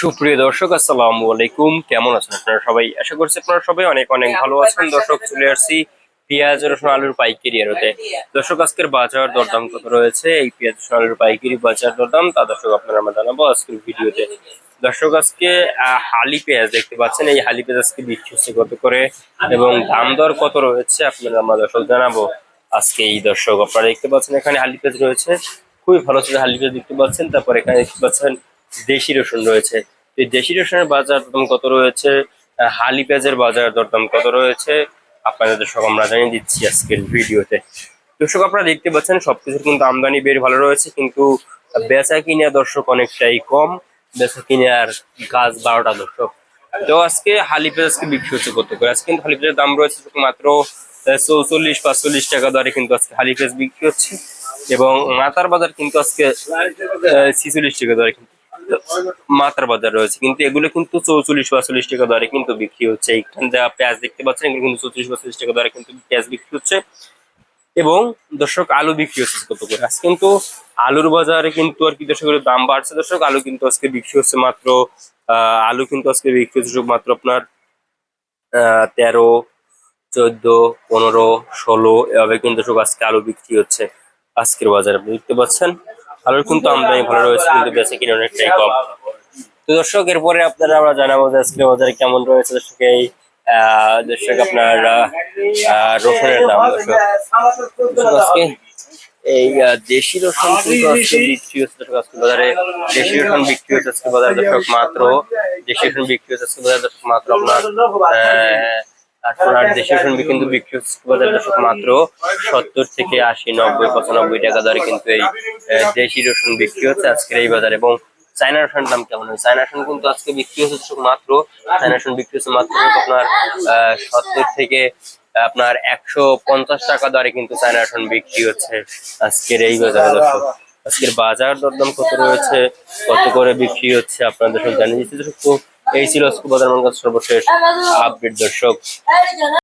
সুপ্রিয় দর্শক, আসসালামু আলাইকুম। কেমন আছেন আপনারা সবাই? আশা করছি আপনারা সবাই অনেক অনেক ভালো আছেন। দর্শক, চলে আসছি পেঁয়াজ রসুন আলুর পাইকারি আড়তে। দর্শক, আজকের বাজার দরদাম কত রয়েছে, এই পেঁয়াজ রসুন আলুর পাইকারি বাজার দরদাম তা দর্শক আপনারা আমরা জানাবো আজকের ভিডিওতে। দর্শক, আজকে হালি পেঁয়াজ দেখতে পাচ্ছেন, এই হালি পেঁয়াজ আজকে বিক্রি হচ্ছে কত করে এবং দাম দর কত রয়েছে আপনারা আমরা দর্শক জানাবো আজকে। এই দর্শক, আপনারা দেখতে পাচ্ছেন এখানে হালি পেঁয়াজ রয়েছে, খুবই ভালো ছিল হালি পেঁয়াজ দেখতে পাচ্ছেন। তারপর এখানে দেখতে পাচ্ছেন দেশি রসুন রয়েছে। এই দেশি রসুনের বাজার দরদাম কত রয়েছে, হালি পেঁয়াজের বাজার দরদাম কত রয়েছে আপনাদের দর্শক আমরা জানিয়ে দিচ্ছি আজকের ভিডিওতে। দর্শক, আপনারা দেখতে পাচ্ছেন সবকিছুর কিন্তু আমদানি বের ভালো রয়েছে, কিন্তু বেচা কিনা দর্শক অনেকটাই কম। বেচা কিনে আর গাছ 12টা দর্শক। তো আজকে হালি পেঁয়াজ আজকে বিক্রি হচ্ছে কত করে? আজকে কিন্তু হালি পেঁয়াজের দাম রয়েছে মাত্র 44-45 টাকা দরে কিন্তু আজকে হালি পেঁয়াজ বিক্রি হচ্ছে, এবং মাথার বাজার কিন্তু আজকে 46 টাকা দরে কিন্তু মাথার বাজার রয়েছে। কিন্তু এগুলো কিন্তু 44-45 টাকা দরে কিন্তু বিক্রি হচ্ছে। এইখানে যা পেঁয়াজ দেখতে পাচ্ছেন এগুলো কিন্তু 34-45 টাকা দরে কিন্তু পেঁয়াজ বিক্রি হচ্ছে। এবং দর্শক, আলু বিক্রি হচ্ছে কত করে? আজকে কিন্তু আলুর বাজারে কিন্তু আর কি দর্শক দাম বাড়ছে। দর্শক, আলু কিন্তু আজকে বিক্রি হচ্ছে মাত্র আলু কিন্তু আজকে বিক্রি হচ্ছে মাত্র আপনার 13, 14, 15, 16 এভাবে কিন্তু দর্শক আজকে আলু বিক্রি হচ্ছে আজকের বাজারে। আপনি দেখতে পাচ্ছেন আলুর কিন্তু আমদানি ভালো রয়েছে, কিন্তু বেচে কিনে অনেকটাই কম। তো দর্শক, এরপরে আপনারা আমরা জানাবো যে আজকের বাজারে কেমন রয়েছে দর্শক। এই দর্শক আপনার রসুনের দাম। দর্শক, আজকে এই দেশি রসুন কিন্তু আজকে বিক্রি হচ্ছে দর্শক আজকে বাজারে। দেশি রসুন বিক্রি হচ্ছে আজকে বাজারে দর্শক মাত্র, দেশি রসুন বিক্রি হচ্ছে আজকে বাজারে দর্শক মাত্র আপনার দেশি রসুন কিন্তু বিক্রি হচ্ছে বাজারে দর্শক মাত্র 70 থেকে 80, 90, 95 টাকা দরে কিন্তু এই দেশি রসুন বিক্রি হচ্ছে আজকের এই বাজারে। এবং চায়না রসুন দাম কেমন হয়? চায়না রসুন কিন্তু আজকে বিক্রি হচ্ছে মাত্র, চায়না রসুন বিক্রি হচ্ছে মাত্র আপনার 70 থেকে আপনার 150 টাকা দরে কিন্তু চায়না রসুন বিক্রি হচ্ছে আজকের এই বাজারে। দর্শক, আজকের বাজার দরদাম কত রয়েছে, কত করে বিক্রি হচ্ছে আপনাদের সব জানিয়ে দিচ্ছি দর্শক। তো এই ছিল আজকে বাজার সর্বশেষ আপডেট দর্শক।